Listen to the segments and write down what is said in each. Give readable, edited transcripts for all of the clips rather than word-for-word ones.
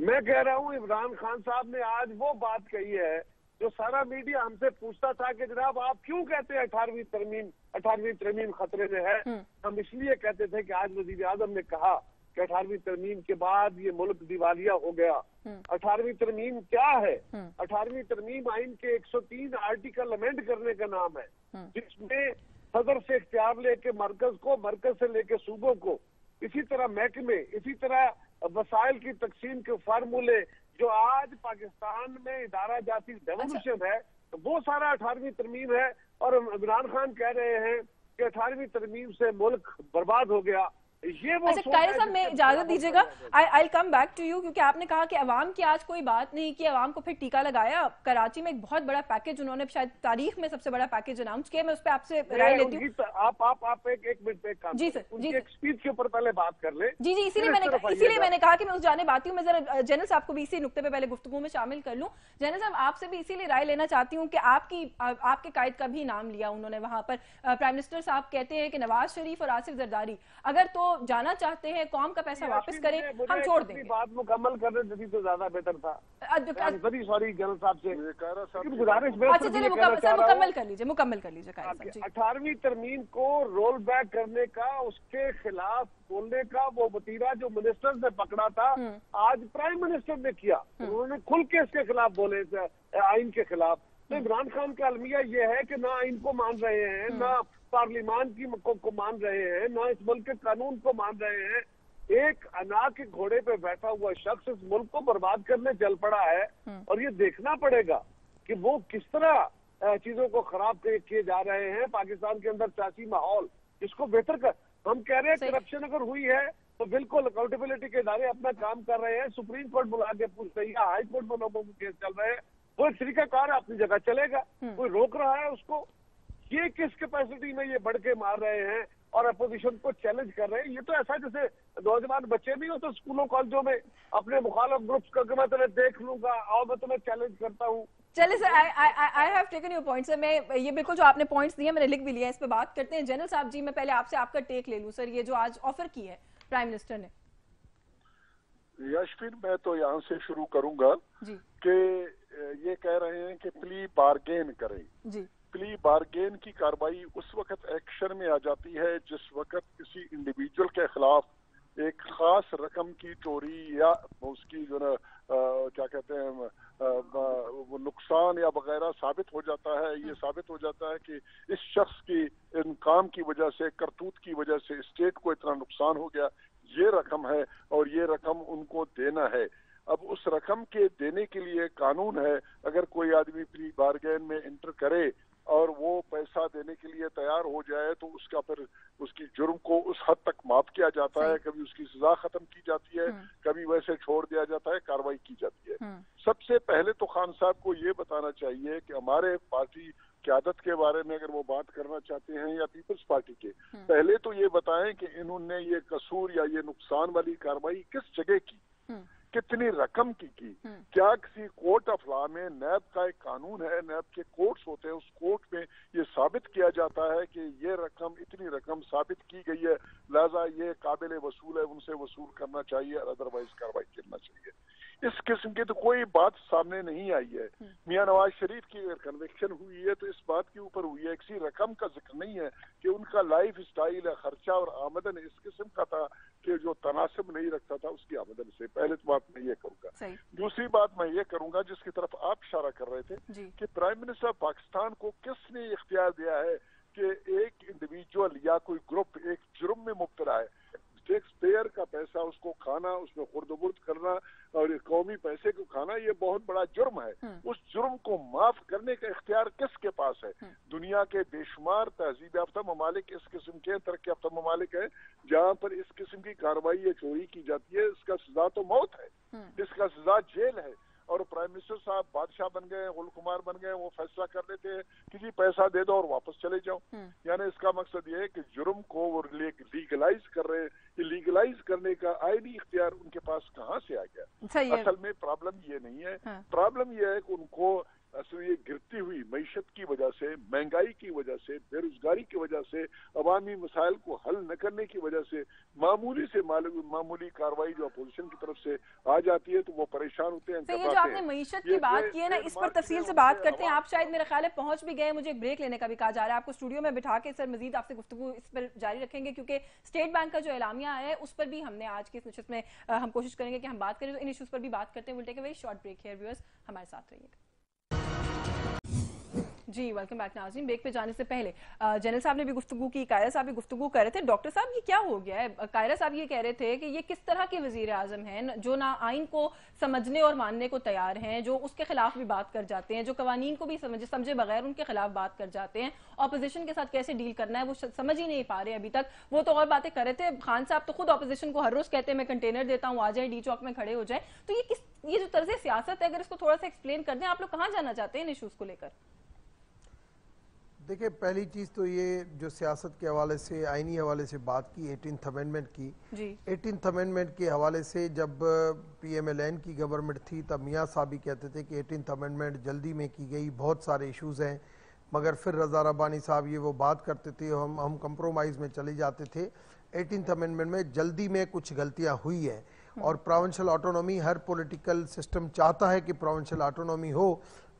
میں کہہ رہا ہوں عمران خان صاحب نے آج وہ بات کہی ہے جو سارا میڈیا ہم سے پوچھتا تھا کہ جناب آپ کیوں کہتے ہیں 18ویں ترمیم خطرے میں ہے. ہم اس لیے کہتے تھے کہ آج وزیر اعظم نے کہا کہ 18ویں ترمیم کے بعد یہ ملک دیوالیہ ہو گیا. 18ویں ترمیم کیا ہے؟ 18ویں ترمیم آئین کے 103 آرٹیکل امینڈ کرنے کا نام ہے، جس میں صدر سے اختیار لے کے مرکز کو، مرکز سے لے کے صوبوں کو، اسی طرح محکمے، اسی طرح وسائل کی تقسیم کے فارمولے، جو آج پاکستان میں ادارہ جاتی ڈیولوشن ہے وہ سارا 18ویں ترمیم ہے. اور عمران خان کہہ رہے ہیں کہ 18ویں ترمیم سے ملک برباد ہو گیا. یہ وہ اچھا قائد صاحب میں اجازت دیجیے گا، I'll come back to you، کیونکہ آپ نے کہا کہ عوام کی آج کوئی بات نہیں کی، عوام کو پھر ٹیکا لگایا. کراچی میں ایک بہت بڑا پیکج انہوں نے شاید تاریخ میں سب سے بڑا پیکج اناؤنس کیا. میں اس پہ آپ سے رائے لیتی ہوں. آپ ایک منٹ پہ کام جی سر، ان کی ایک سپیچ کے اوپر پہلے بات کر لیں. جی اسی لیے میں نے کہا کہ میں اس جانب آتی ہوں. میں ذرا جنرل صاحب کو بھی اسی نقطے پہ پہلے گفتگو میں شامل کر لوں. جنرل صاحب آپ سے بھی اسی لیے رائے لینا چاہتی ہوں کہ آپ کے قائد کا بھی نام لیا انہوں نے وہاں پر. پرائم منسٹر صاحب کہتے ہیں کہ نواز شریف اور آصف زرداری اگر تو جانا چاہتے ہیں قوم کا پیسہ واپس کریں، ہم چھوڑ دیں گے. بات مکمل کرنے دیتی تو زیادہ بہتر تھا. سوری جنرل صاحب سے گزارش مکمل کر لیجیے. 18ویں ترمیم کو رول بیک کرنے کا، اس کے خلاف بولنے کا وہ وتیرہ جو منسٹر نے پکڑا تھا آج پرائم منسٹر نے کیا. انہوں نے کھل کے اس کے خلاف بولے آئین کے خلاف. تو عمران خان کا المیہ یہ ہے کہ نہ آئین کو مان رہے ہیں، نہ پارلیمان کی کو مان رہے ہیں، نہ اس ملک کے قانون کو مان رہے ہیں. ایک انا کے گھوڑے پہ بیٹھا ہوا شخص اس ملک کو برباد کرنے چل پڑا ہے، اور یہ دیکھنا پڑے گا کہ وہ کس طرح چیزوں کو خراب کیے جا رہے ہیں. پاکستان کے اندر سیاسی ماحول جس کو بہتر کر، ہم کہہ رہے ہیں کرپشن اگر ہوئی ہے تو بالکل اکاؤنٹیبلٹی کے ادارے اپنا کام کر رہے ہیں. سپریم کورٹ بلا کے پوچھ رہی ہے، ہائی کورٹ میں لوگوں کے کیس چل رہے ہیں. وہ ایک طریقہ کار ہے، اپنی جگہ چلے گا، کوئی روک رہا ہے اس کو. یہ کس کیپیسٹی میں یہ بڑھ کے مار رہے ہیں اور اپوزیشن کو چیلنج کر رہے ہیں. یہ تو ایسا جیسے نوجوان بچے نہیں ہوتے اسکولوں کالجوں میں اپنے مخالف گروپس کا کہ میں تمہیں دیکھ لوں گا، آؤ میں تمہیں چیلنج کرتا ہوں. چلے سر، I have taken your points. میں یہ بالکل جو آپ نے پوائنٹس دیے میں نے لکھ بھی لیا، اس پہ بات کرتے ہیں. جنرل صاحب جی میں پہلے آپ سے آپ کا ٹیک لے لوں سر. یہ جو آج آفر کی ہے پرائم منسٹر نے. یشفین میں تو یہاں سے شروع کروں گا کہ یہ کہہ رہے ہیں کہ پلی بارگین کریں. پلی بارگین کی کارروائی اس وقت ایکشن میں آ جاتی ہے جس وقت کسی انڈیویجول کے خلاف ایک خاص رقم کی چوری یا اس کی جو نا کیا کہتے ہیں وہ نقصان یا وغیرہ ثابت ہو جاتا ہے. یہ ثابت ہو جاتا ہے کہ اس شخص کی ان کام کی وجہ سے، کرتوت کی وجہ سے اسٹیٹ کو اتنا نقصان ہو گیا، یہ رقم ہے اور یہ رقم ان کو دینا ہے. اب اس رقم کے دینے کے لیے قانون ہے. اگر کوئی آدمی پری بارگین میں انٹر کرے اور وہ پیسہ دینے کے لیے تیار ہو جائے تو اس کا پھر اس کی جرم کو اس حد تک معاف کیا جاتا ہے. کبھی اس کی سزا ختم کی جاتی ہے، کبھی ویسے چھوڑ دیا جاتا ہے، کارروائی کی جاتی ہے. سب سے پہلے تو خان صاحب کو یہ بتانا چاہیے کہ ہمارے پارٹی قیادت کے بارے میں اگر وہ بات کرنا چاہتے ہیں یا پیپلز پارٹی کے، پہلے تو یہ بتائیں کہ انہوں نے یہ قصور یا یہ نقصان والی کارروائی کس جگہ کی، کتنی رقم کی. کیا کسی کورٹ آف لا میں نیب کا ایک قانون ہے، نیب کے کورٹس ہوتے ہیں، اس کورٹ میں یہ ثابت کیا جاتا ہے کہ یہ رقم اتنی رقم ثابت کی گئی ہے، لہذا یہ قابل وصول ہے، ان سے وصول کرنا چاہیے، ادروائز کارروائی کرنا چاہیے. اس قسم کی تو کوئی بات سامنے نہیں آئی ہے. میاں نواز شریف کی اگر کنوکشن ہوئی ہے تو اس بات کے اوپر ہوئی ہے، کسی رقم کا ذکر نہیں ہے کہ ان کا لائف سٹائل ہے، خرچہ اور آمدن اس قسم کا تھا کہ جو تناسب نہیں رکھتا تھا اس کی آمدن سے. پہلے تو بات میں یہ کروں گا. دوسری بات میں یہ کروں گا جس کی طرف آپ اشارہ کر رہے تھے کہ پرائم منسٹر پاکستان کو کس نے اختیار دیا ہے کہ ایک انڈیویجول یا کوئی گروپ ایک جرم میں مبتلا ہے، ٹیکس پیئر کا پیسہ اس کو کھانا، اس میں خرد و برد کرنا اور قومی پیسے کو کھانا، یہ بہت بڑا جرم ہے. اس جرم کو معاف کرنے کا اختیار کس کے پاس ہے؟ دنیا کے بے شمار تہذیب یافتہ ممالک اس قسم کے ترقی یافتہ ممالک ہیں جہاں پر اس قسم کی کارروائی یا چوری کی جاتی ہے. اس کا سزا تو موت ہے، اس کا سزا جیل ہے. اور پرائم منسٹر صاحب بادشاہ بن گئے، غل کمار بن گئے، وہ فیصلہ کر لیتے ہیں کسی پیسہ دے دو اور واپس چلے جاؤ. یعنی اس کا مقصد یہ ہے کہ جرم کو وہ لیگلائز کر رہے ہیں. یہ لیگلائز کرنے کا آئینی اختیار ان کے پاس کہاں سے آ گیا؟ اصل میں پرابلم یہ نہیں ہے. پرابلم یہ ہے کہ ان کو اصل یہ گرتی ہوئی معیشت کی وجہ سے، مہنگائی کی وجہ سے، بے روزگاری کی وجہ سے، عوامی مسائل کو حل نہ کرنے کی وجہ سے معمولی سے معمولی کارروائی جو اپوزیشن کی طرف سے آ جاتی ہے تو وہ پریشان ہوتے ہیں. یہ جو آپ نے معیشت کی بات کی ہے نا، اس پر تفصیل سے بات کرتے ہیں. آپ شاید میرا خیال ہے پہنچ بھی گئے، مجھے ایک بریک لینے کا بھی کہا جا رہا ہے. آپ کو اسٹوڈیو میں بٹھا کے سر مزید آپ سے گفتگو اس پر جاری رکھیں گے، کیونکہ اسٹیٹ بینک کا جو اعلامیہ آیا ہے اس پر بھی ہم نے آج کی اس نشست میں ہم کوشش کریں گے کہ ہم بات کریں. تو ان ایشوز پر بھی بات کرتے ہیں. Will take a very short break here. Viewers ہمارے ساتھ رہیے گا. جی ویلکم بیک ناظرین. بریک پہ جانے سے پہلے جنرل صاحب نے بھی گفتگو کی، قائرہ صاحب بھی گفتگو کر رہے تھے. ڈاکٹر صاحب یہ کیا ہو گیا ہے؟ قائرہ صاحب یہ کہہ رہے تھے کہ یہ کس طرح کے وزیر اعظم ہیں جو نہ آئین کو سمجھنے اور ماننے کو تیار ہیں، جو اس کے خلاف بھی بات کر جاتے ہیں، جو قوانین کو بھی سمجھے بغیر ان کے خلاف بات کر جاتے ہیں. اپوزیشن کے ساتھ کیسے ڈیل کرنا ہے وہ سمجھ ہی نہیں پا رہے ابھی تک. وہ تو اور باتیں کر رہے تھے. خان صاحب تو خود اپوزیشن کو ہر روز کہتے ہیں میں کنٹینر دیتا ہوں، آ جائیں ڈی چوک میں کھڑے ہو جائیں. تو یہ جو طرز سیاست ہے اگر اس کو تھوڑا سا ایکسپلین کر دیں. آپ لوگ کہاں جانا چاہتے ہیں ان ایشوز کو لے کر؟ دیکھیں پہلی چیز تو یہ جو سیاست کے حوالے سے آئینی حوالے سے بات کی 18th امینڈمنٹ کی، 18th امینڈمنٹ کے حوالے سے جب پی ایم ایل این کی گورنمنٹ تھی تب میاں صاحب بھی کہتے تھے کہ 18th امینڈمنٹ جلدی میں کی گئی، بہت سارے ایشوز ہیں. مگر پھر رضا ربانی صاحب یہ وہ بات کرتے تھے، ہم کمپرومائز میں چلے جاتے تھے. 18th امینڈمنٹ میں جلدی میں کچھ غلطیاں ہوئی ہیں، اور پروونشل آٹونومی ہر پولیٹیکل سسٹم چاہتا ہے کہ پروونشل آٹونومی ہو،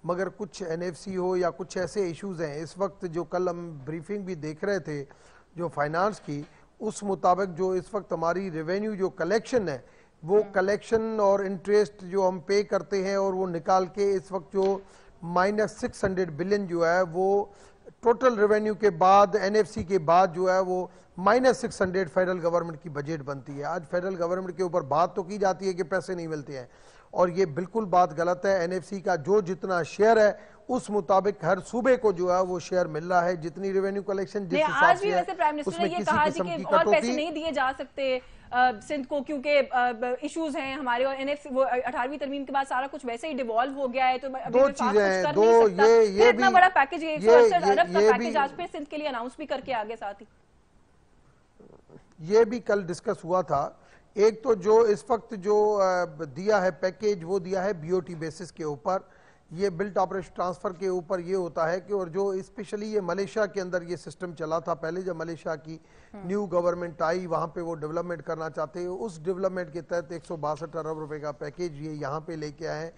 مگر کچھ این ایف سی ہو یا کچھ ایسے ایشوز ہیں. اس وقت جو کل ہم بریفنگ بھی دیکھ رہے تھے جو فائنانس کی، اس مطابق جو اس وقت ہماری ریونیو جو کلیکشن ہے، وہ کلیکشن اور انٹریسٹ جو ہم پے کرتے ہیں اور وہ نکال کے اس وقت جو -600 بلین جو ہے وہ ٹوٹل ریونیو کے بعد این ایف سی کے بعد جو ہے وہ -600 فیڈرل گورنمنٹ کی بجٹ بنتی ہے. آج فیڈرل گورنمنٹ کے اوپر بات تو کی جاتی ہے کہ پیسے نہیں ملتے ہیں، اور یہ بالکل بات غلط ہے. این ایف سی کا جو جتنا شیئر ہے اس مطابق ہر صوبے کو جو ہے وہ شیئر مل رہا ہے. جتنی ریونیو کلیکشن جس حساب سے ہے اس میں کسی قسم کی اور پیسے نہیں دیے جا سکتے سندھ کو کیونکہ ایشوز ہیں ہمارے، اور این ایف سی وہ 18ویں ترمیم کے بعد سارا کچھ ویسے ہی ڈیوالو ہو گیا ہے. تو دو چیزیں ہیں، دو یہ اتنا بڑا پیکیج 168 ارب کا پیکیج آج پھر سندھ کے لیے اناؤنس بھی کر کے آگے ساتھ ہی یہ بھی کل ڈسکس ہوا تھا. ایک تو جو اس وقت جو دیا ہے پیکیج وہ دیا ہے بی او ٹی بیسس کے اوپر، یہ بلٹ آپریشن ٹرانسفر کے اوپر یہ ہوتا ہے کہ، اور جو اسپیشلی یہ ملیشیا کے اندر یہ سسٹم چلا تھا پہلے جب ملیشیا کی نیو گورنمنٹ آئی، وہاں پہ وہ ڈیولپمنٹ کرنا چاہتے ہیں. اس ڈیولپمنٹ کے تحت 162 ارب روپے کا پیکیج یہ یہاں پہ لے کے آئے ہیں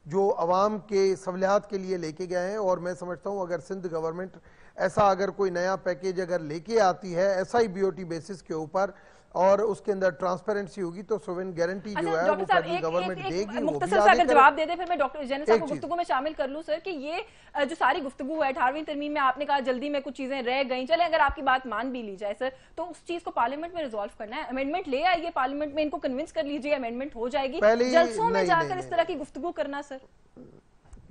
جو عوام کے سہولیات کے لیے لے کے گئے ہیں. اور میں سمجھتا ہوں اگر سندھ گورنمنٹ ایسا اگر کوئی نیا پیکیج اگر لے کے آتی ہے ایسا ہی بی او ٹی بیسس کے اوپر اور اس کے اندر ٹرانسپیرنسی ہوگی تو سوورن گارنٹی جو ہے وہ فیڈرل گورنمنٹ دے گی. مختصر سے اگر جواب دے دیں پھر میں ڈاکٹر جنرل صاحب کو گفتگو میں شامل کر لوں سر، کہ یہ جو ساری گفتگو ہے 18ویں ترمیم میں آپ نے کہا جلدی میں کچھ چیزیں رہ گئیں، چلیں اگر آپ کی بات مان بھی لی جائے سر تو اس چیز کو پارلیمنٹ میں ریزالو کرنا ہے. امینڈمنٹ لے آئیے پارلیمنٹ میں، ان کو کنونس کر لیجیے، امینڈمنٹ ہو جائے گی. جلسوں میں جا کر اس طرح کی گفتگو کرنا سر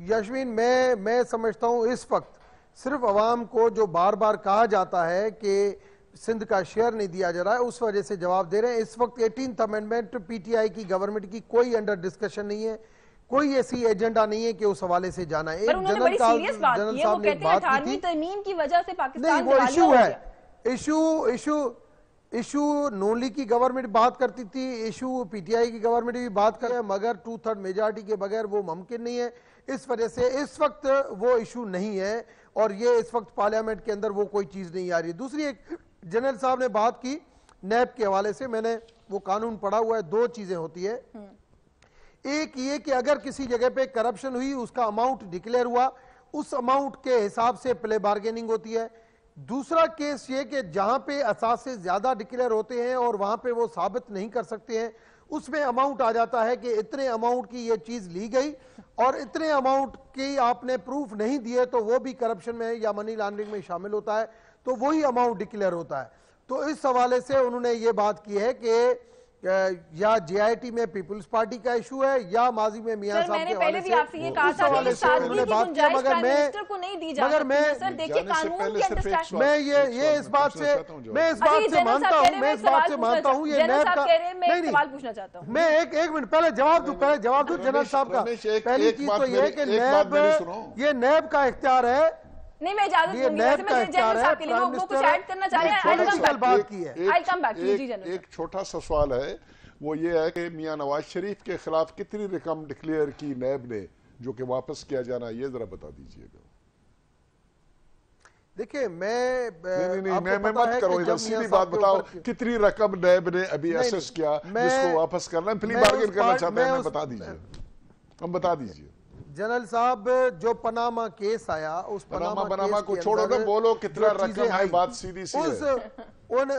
یشمین میں سمجھتا ہوں اس وقت صرف عوام کو جو بار بار کہا جاتا ہے کہ سندھ کا شیئر نہیں دیا جا رہا ہے اس وجہ سے جواب دے رہے ہیں. اس وقت 18th amendment P T I کی گورنمنٹ کی کوئی انڈر ڈسکشن نہیں ہے، کوئی ایسی ایجنڈا نہیں ہے کہ اس حوالے سے جانا ہے. پر انہوں نے بڑی سیریس بات کی ہے، وہ کہتے ہیں 18ویں ترمیم کی وجہ سے پاکستان نہیں، وہ ایشو نون لیگ کی گورنمنٹ بات کرتی تھی، ایشو پی ٹی آئی کی گورنمنٹ بھی بات کر رہے ہیں، مگر 2/3 میجارٹی کے بغیر وہ ممکن نہیں ہے. اس وجہ سے اس وقت وہ ایشو نہیں ہے اور یہ اس وقت پارلیمنٹ کے اندر وہ کوئی چیز نہیں آ رہی. دوسری ایک جنرل صاحب نے بات کی نیب کے حوالے سے، میں نے وہ قانون پڑھا ہوا ہے. دو چیزیں ہوتی ہے، ایک یہ کہ اگر کسی جگہ پہ کرپشن ہوئی اس کا اماؤنٹ ڈکلیئر ہوا، اس اماؤنٹ کے حساب سے پلے بارگیننگ ہوتی ہے. دوسرا کیس یہ کہ جہاں پہ اثاثے زیادہ ڈکلیئر ہوتے ہیں اور وہاں پہ وہ ثابت نہیں کر سکتے ہیں، اس میں اماؤنٹ آ جاتا ہے کہ اتنے اماؤنٹ کی یہ چیز لی گئی اور اتنے اماؤنٹ کی آپ نے پروف نہیں دیے تو وہ بھی کرپشن میں یا منی لانڈرنگ میں شامل ہوتا ہے، تو وہی اماؤنٹ ڈکلیئر ہوتا ہے. تو اس حوالے سے انہوں نے یہ بات کی ہے کہ یا جے آئی ٹی میں پیپلز پارٹی کا ایشو ہے یا ماضی میں میاں صاحب کے حوالے سے اس حوالے سے انہوں نے بات کیا. میں یہ اس بات سے مانتا ہوں یہ نیب کا نہیں. میں ایک منٹ پہلے جواب دوں جنرل صاحب کا. پہلی چیز تو یہ ہے کہ یہ نیب کا اختیار ہے. نہیں میں اجازت دوں گی، ویسے میں جنرل صاحب کے لیے وہ کچھ ایڈ کرنا چاہ رہے ہیں. ایک چھوٹا سا سوال ہے، وہ یہ ہے کہ میاں نواز شریف کے خلاف کتنی رقم ڈکلیئر کی نیب نے جو کہ واپس کیا جانا، یہ ذرا بتا دیجئے گا. دیکھیں میں مت کرو، سیدھی بات بتاؤ کتنی رقم نیب نے ابھی ایسس کیا جس کو واپس کرنا ہے؟ پلی بارگین کرنا چاہتے ہیں، بتا دیجئے، ہم بتا دیجئے. جنرل صاحب جو پاناما کیس آیا، اس پاناما کو چھوڑو نا، بولو کتنا رقم ہے، بات سیدھی سی ہے،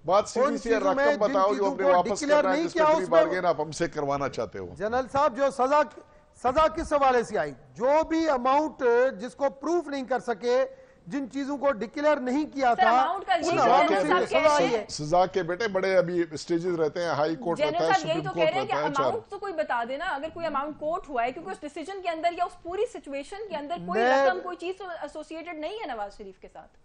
بات سیدھی سی ہے، رقم بتاؤ جو اپنے واپس کرنا ہے، جس پہ پلی بارگین آپ ہم سے کروانا چاہتے ہو. جنرل صاحب جو سزا کس حوالے سے آئی، جو بھی اماؤنٹ جس کو پروف نہیں کر سکے، جن چیزوں کو ڈکلیئر نہیں کیا تھا، سزا کے بیٹے بڑے ابھی سٹیجز رہتے ہیں، ہائی کورٹ رہتا ہے، سپریم کورٹ رہتا ہے. اماؤنٹ تو کوئی بتا دینا، اگر کوئی اماؤنٹ کوٹ ہوا ہے، کیونکہ اس ڈیسیجن کے اندر یا اس پوری سچویشن کے اندر کوئی رقم کوئی چیز ایسوسیٹڈ نہیں ہے نواز شریف کے ساتھ.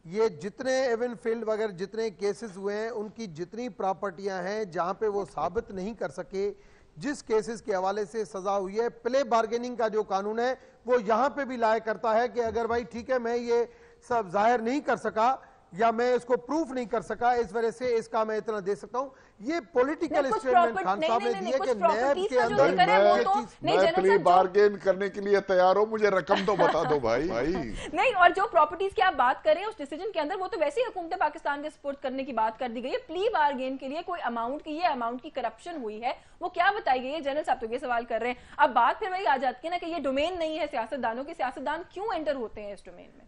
یہ جتنے ایون فیلڈ وغیرہ جتنے کیسز ہوئے ہیں، ان کی جتنی پراپرٹیاں ہیں جہاں پہ وہ ثابت نہیں کر سکے، جس کیسز کے حوالے سے سزا ہوئی ہے، پلے بارگیننگ کا جو قانون ہے وہ یہاں پہ بھی لائے کرتا ہے کہ اگر بھائی ٹھیک ہے میں یہ سب ظاہر نہیں کر سکا یا میں اس کو پروف نہیں کر سکا، اس وجہ سے اس کا میں اتنا دے سکتا ہوں. یہ پولیٹیکل اسٹیٹمنٹ خان صاحب نے دیے کہ نیب کے اندر میں پلی بارگین کرنے کے لیے تیار ہوں، مجھے رقم تو بتا دو بھائی. نہیں، اور جو پراپرٹیز کی آپ بات کر رہے ہیں اس ڈیسیجن کے اندر، وہ تو ویسے ہی حکومت پاکستان کے سپورٹ کرنے کی بات کر دی گئی ہے. پلی بارگین کے لیے کوئی اماؤنٹ کی، یہ اماؤنٹ کی کرپشن ہوئی ہے، وہ کیا بتائی گئی ہے؟ جنرل صاحب تو یہ سوال کر رہے ہیں. اب بات پھر وہی آ جاتی ہے نا کہ یہ ڈومین نہیں ہے سیاستدانوں کی، سیاستدان کیوں انٹر ہوتے ہیں اس ڈومین میں؟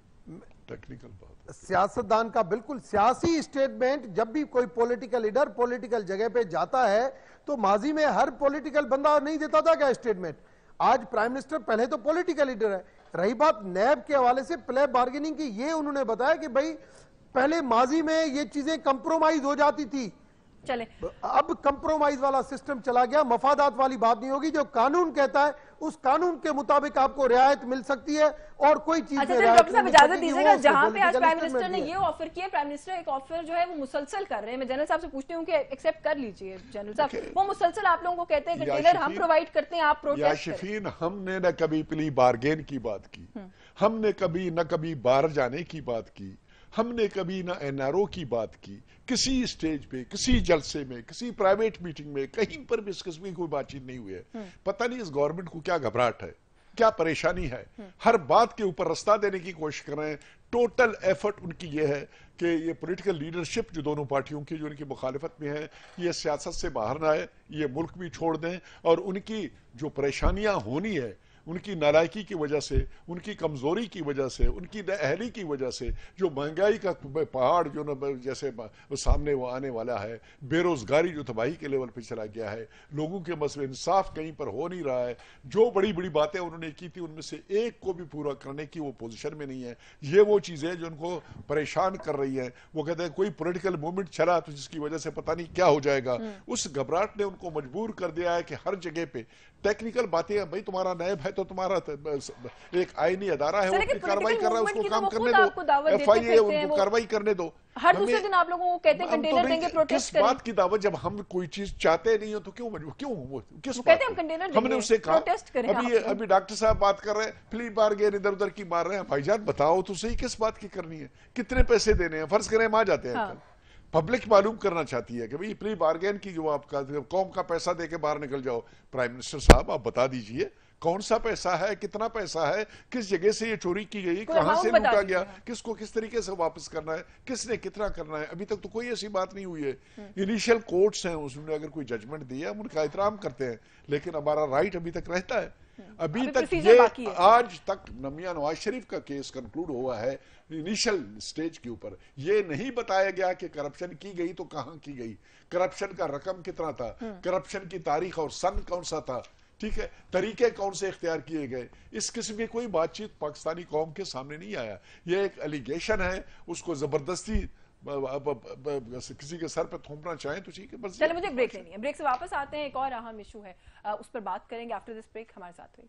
ٹیکنیکل بات، سیاستدان کا بالکل سیاسی اسٹیٹمنٹ جب بھی کوئی پولیٹیکل لیڈر پولیٹیکل جگہ پہ جاتا ہے تو ماضی میں ہر پولیٹیکل بندہ نہیں دیتا تھا کیا اسٹیٹمنٹ. آج پرائم منسٹر پہلے تو پولیٹیکل لیڈر ہے. رہی بات نیب کے حوالے سے پلے بارگیننگ کی، یہ انہوں نے بتایا کہ بھائی پہلے ماضی میں یہ چیزیں کمپرومائز ہو جاتی تھی، چلے اب کمپرومائز والا سسٹم چلا گیا، مفادات والی بات نہیں ہوگی. جو قانون کہتا ہے اس قانون کے مطابق آپ کو رعایت مل سکتی ہے اور کوئی چیز میں رعایت نہیں مل سکتی. اجازت دیجیے گا، جہاں پہ آج پرائم منسٹر نے یہ آفر کیا، پرائم منسٹر ایک آفر جو ہے وہ مسلسل کر رہے ہیں. میں جنرل صاحب سے پوچھتی ہوں کہ ایکسیپٹ کر لیجئے جنرل صاحب، وہ مسلسل آپ لوگوں کو کہتے ہیں کنٹینر ہم پرووائڈ کرتے ہیں، آپ پروٹیسٹ کریں. شفین، ہم نے نہ کبھی پلی بارگین کی بات کی، ہم نے نہ کبھی باہر جانے کی بات کی، ہم نے کبھی نہ این آر او کی بات کی. کسی اسٹیج پہ، کسی جلسے میں، کسی پرائیویٹ میٹنگ میں، کہیں پر بھی اس قسم کی کوئی بات چیت نہیں ہوئی ہے. پتہ نہیں اس گورنمنٹ کو کیا گھبراہٹ ہے، کیا پریشانی ہے، ہر بات کے اوپر رستہ دینے کی کوشش کر رہے ہیں. ٹوٹل ایفرٹ ان کی یہ ہے کہ یہ پولیٹیکل لیڈرشپ جو دونوں پارٹیوں کی جو ان کی مخالفت میں ہے، یہ سیاست سے باہر نہ آئے، یہ ملک بھی چھوڑ دیں، اور ان کی جو پریشانیاں ہونی ہے، ان کی نالائکی کی وجہ سے، ان کی کمزوری کی وجہ سے، ان کی نااہلی کی وجہ سے، جو مہنگائی کا پہاڑ جو جیسے سامنے وہ آنے والا ہے، بے روزگاری جو تباہی کے لیول پہ چلا گیا ہے، لوگوں کے مسئلے انصاف کہیں پر ہو نہیں رہا ہے، جو بڑی بڑی باتیں انہوں نے کی تھی ان میں سے ایک کو بھی پورا کرنے کی وہ پوزیشن میں نہیں ہے. یہ وہ چیزیں جو ان کو پریشان کر رہی ہیں. وہ کہتے ہیں کوئی پولیٹیکل موومنٹ چلا تو جس کی وجہ سے پتہ نہیں کیا ہو جائے گا. اس گھبراہٹ نے ان کو مجبور کر دیا ہے کہ ہر جگہ پہ ٹیکنیکل باتیں ہیں. بھائی تمہارا نیب ہے تو تمہارا ایک آئینی ادارہ ہے، وہ اپنی کاروائی کر رہا ہے، اس کو کام کرنے دو. ایف آئی اے ان کو کاروائی کرنے دو. ہر دوسرے دن آپ لوگوں کو کہتے ہیں کنٹینر دیں گے، پروٹیسٹ کریں. کس بات کی دعوت؟ جب ہم کوئی چیز چاہتے نہیں ہو تو کیوں کس بات؟ ہم نے اسے کہا. ابھی ڈاکٹر صاحب بات کر رہے ہیں، پلی بارگین ادھر ادھر کی مار رہے ہیں. بھائی جان بتاؤ تو صحیح کس بات کی کرنی ہے، کتنے پیسے دینے ہیں؟ فرض کریں ہم آ جاتے ہیں، پبلک معلوم کرنا چاہتی ہے کہ بھئی پلی بارگین کی جو آپ کا قوم کا پیسہ دے کے باہر نکل جاؤ. پرائم منسٹر صاحب آپ بتا دیجئے کون سا پیسہ ہے، کتنا پیسہ ہے، کس جگہ سے یہ چوری کی گئی، کہاں سے لوٹا گیا، کس کو کس طریقے سے واپس کرنا ہے، کس نے کتنا کرنا ہے. ابھی تک تو کوئی ایسی بات نہیں ہوئی ہے. انیشیل کورٹس ہیں، اس نے اگر کوئی ججمنٹ دی ہے ہم ان کا احترام کرتے ہیں، لیکن ہمارا رائٹ ابھی تک رہتا ہے. ابھی تک یہ آج تک میاں نواز شریف کا کیس کنکلوڈ ہوا ہے انیشل سٹیج کے اوپر. یہ نہیں بتایا گیا کہ کرپشن کی گئی تو کہاں کی گئی، کرپشن کا رقم کتنا تھا، کرپشن کی تاریخ اور سن کون سا تھا، ٹھیک ہے، طریقے کون سے اختیار کیے گئے. اس قسم کی کوئی بات چیت پاکستانی قوم کے سامنے نہیں آیا. یہ ایک الیگیشن ہے، اس کو زبردستی کسی کے سر پہ تھوپنا چاہیں تو ٹھیک ہے. چلے مجھے بریک لینی ہے، بریک سے واپس آتے ہیں. ایک اور اہم ایشو ہے، اس پر بات کریں گے. آفٹر دس بریک ہمارے ساتھ رہیے.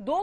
2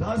10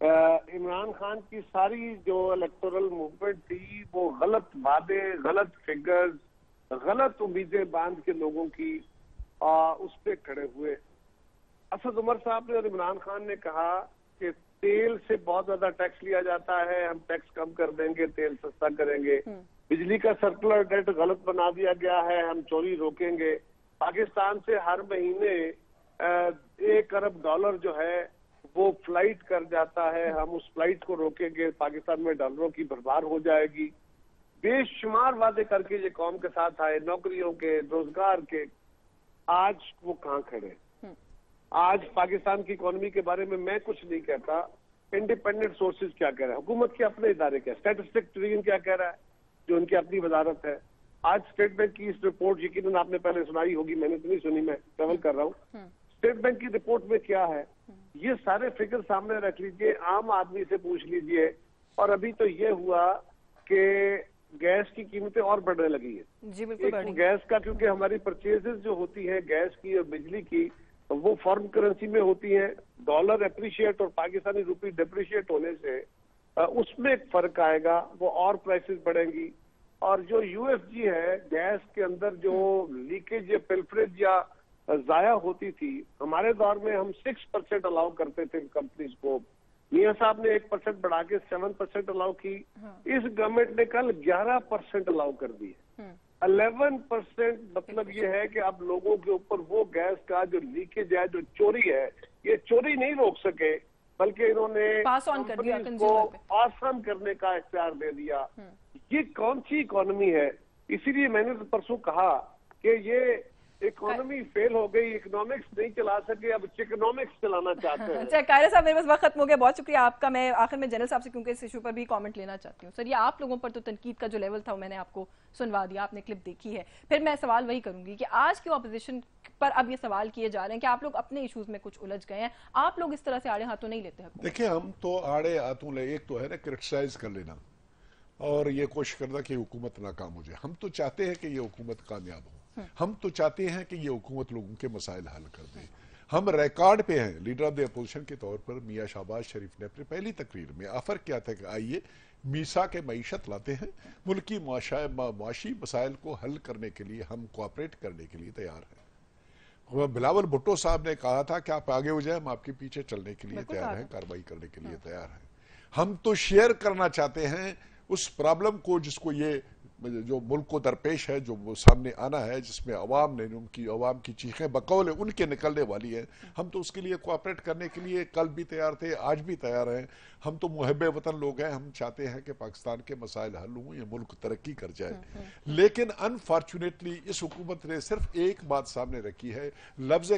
عمران خان کی ساری جو الیکٹورل موومنٹ تھی وہ غلط وعدے، غلط فگرز، غلط امیدیں باندھ کے لوگوں کی اس پہ کھڑے ہوئے. اسد عمر صاحب نے اور عمران خان نے کہا کہ تیل سے بہت زیادہ ٹیکس لیا جاتا ہے، ہم ٹیکس کم کر دیں گے، تیل سستا کریں گے. بجلی کا سرکولر ڈیٹ غلط بنا دیا گیا ہے، ہم چوری روکیں گے. پاکستان سے ہر مہینے $1 ارب جو ہے وہ فلائٹ کر جاتا ہے، ہم اس فلائٹ کو روکیں گے، پاکستان میں ڈالروں کی برباد ہو جائے گی. بے شمار وعدے کر کے یہ قوم کے ساتھ آئے، نوکریوں کے، روزگار کے. آج وہ کہاں کھڑے؟ آج پاکستان کی اکانومی کے بارے میں کچھ نہیں کہتا. انڈیپینڈنٹ سورسز کیا کہہ رہا ہے، حکومت کے اپنے ادارے کیا، اسٹیٹسٹک ٹریجن کیا کہہ رہا ہے جو ان کی اپنی وزارت ہے. آج اسٹیٹ بینک کی اس رپورٹ یقیناً آپ نے پہلے سنائی ہوگی، میں نے تو نہیں سنی، میں ٹریول کر رہا ہوں. اسٹیٹ بینک کی رپورٹ میں کیا ہے یہ سارے فگر سامنے رکھ لیجئے، عام آدمی سے پوچھ لیجئے. اور ابھی تو یہ ہوا کہ گیس کی قیمتیں اور بڑھنے لگی ہیں. جی بالکل. گیس کا کیونکہ ہماری پرچیزز جو ہوتی ہیں گیس کی اور بجلی کی وہ فارن کرنسی میں ہوتی ہیں، ڈالر اپریشیٹ اور پاکستانی روپی ڈپریشیٹ ہونے سے اس میں ایک فرق آئے گا، وہ اور پرائسز بڑھیں گی. اور جو یو ایف جی ہے، گیس کے اندر جو لیکیج یا پلفریج یا ضائع ہوتی تھی، ہمارے دور میں ہم 6% الاؤ کرتے تھے کمپنیز کو. میاں صاحب نے 1% بڑھا کے 7% الاؤ کی. اس گورنمنٹ نے کل 11% الاؤ کر دی ہے. 11% مطلب یہ ہے کہ اب لوگوں کے اوپر وہ گیس کا جو لیکیج ہے، جو چوری ہے، یہ چوری نہیں روک سکے بلکہ انہوں نے کمپنیز کو پاس آن کرنے کا اختیار دے دیا. یہ کون سی اکانومی ہے؟ اسی لیے میں نے پرسوں کہا کہ یہ اکانومی فیل ہو گئی، اکنامکس نہیں چلا سکے، اب چکنامکس چلانا چاہتے ہیں. اچھا قاہرہ صاحب، میرے پاس وقت ختم ہو گیا، بہت شکریہ آپ کا. میں آخر میں جنرل صاحب سے کیونکہ اس ایشو پر بھی کامنٹ لینا چاہتی ہوں. سر یہ آپ لوگوں پر تو تنقید کا جو لیول تھا وہ میں نے آپ کو سنوا دیا، آپ نے کلپ دیکھی ہے. پھر میں سوال وہی کروں گی کہ آج کی اپوزیشن پر اب یہ سوال کیے جا رہے ہیں کہ آپ لوگ اپنے ایشوز میں کچھ الجھ گئے ہیں، آپ لوگ اس طرح سے آڑے ہاتھوں نہیں لیتے. دیکھیں ہم تو آڑے ہاتھوں لے، ایک تو ہے نا کرٹیسائز کر لینا اور یہ کوشش کرنا کہ حکومت ناکام ہو جائے. ہم تو چاہتے ہیں کہ یہ حکومت کامیاب ہو، ہم تو چاہتے ہیں کہ یہ حکومت لوگوں کے مسائل حل کر دے. ہم ریکارڈ پہ ہیں. لیڈر آف دی اپوزیشن کے طور پر میاں شہباز شریف نے اپنی پہلی تقریر میں آفر کیا تھا کہ آئیے میسا کے معیشت لاتے ہیں، ملکی معاشی مسائل کو حل کرنے کے لیے ہم کوآپریٹ کرنے کے لیے تیار ہیں. بلاول بھٹو صاحب نے کہا تھا کہ آپ آگے ہو جائیں، ہم آپ کے پیچھے چلنے کے لیے تیار ہیں، کارروائی کرنے کے لیے تیار ہیں. ہم تو شیئر کرنا چاہتے ہیں اس پرابلم کو جس کو یہ جو ملک کو درپیش ہے، جو وہ سامنے آنا ہے، جس میں عوام نے ان کی عوام کی چیخیں بقول ان کے نکلنے والی ہیں. ہم تو اس کے لیے کوآپریٹ کرنے کے لیے کل بھی تیار تھے، آج بھی تیار ہیں. ہم تو محب وطن لوگ ہیں، ہم چاہتے ہیں کہ پاکستان کے مسائل حل ہوں، یہ ملک ترقی کر جائے. لیکن انفارچونیٹلی اس حکومت نے صرف ایک بات سامنے رکھی ہے، لفظ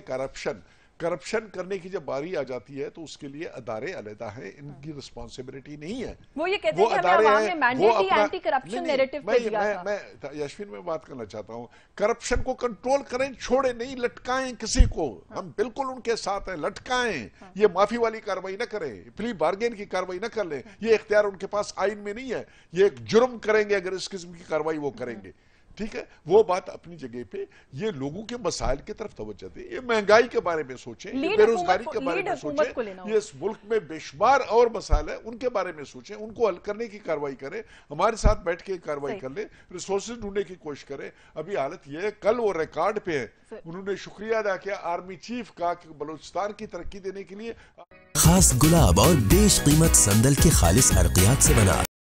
کرپشن کرنے کی جب باری آ جاتی ہے تو اس کے لیے ادارے علیحدہ ہیں، ان کی رسپانسبلٹی نہیں ہے. وہ یہ کہتے ہیں کہ ہمیں عوام نے مینڈیٹری اینٹی کرپشن نیریٹو پہ دیا تھا. میں یشوین میں بات کرنا چاہتا ہوں، کرپشن کو کنٹرول کریں، چھوڑیں نہیں، لٹکائیں کسی کو. ہم بالکل ان کے ساتھ ہیں، لٹکائیں. یہ معافی والی کاروائی نہ کریں، پلی بارگین کی کاروائی نہ کر لیں. یہ اختیار ان کے پاس آئین میں نہیں ہے. یہ ایک جرم کریں گے اگر اس قسم کی کاروائی وہ کریں گے. ٹھیک ہے، وہ بات اپنی جگہ پہ. یہ لوگوں کے مسائل کی طرف توجہ دیں، یہ مہنگائی کے بارے میں سوچیں، یہ بے روزگاری کے بارے میں سوچیں، یہ اس ملک میں بے شمار اور مسائل ہیں ان کے بارے میں سوچیں، ان کو حل کرنے کی کاروائی کریں. ہمارے ساتھ بیٹھ کے کاروائی کر لیں، ریسورسز ڈھونڈنے کی کوشش کریں. ابھی حالت یہ ہے، کل وہ ریکارڈ پہ ہے، انہوں نے شکریہ ادا کیا آرمی چیف کا کہ بلوچستان کی ترقی دینے کے لیے خاص گلاب اور بیش قیمت سندل کے خالص عرقیات سے بنا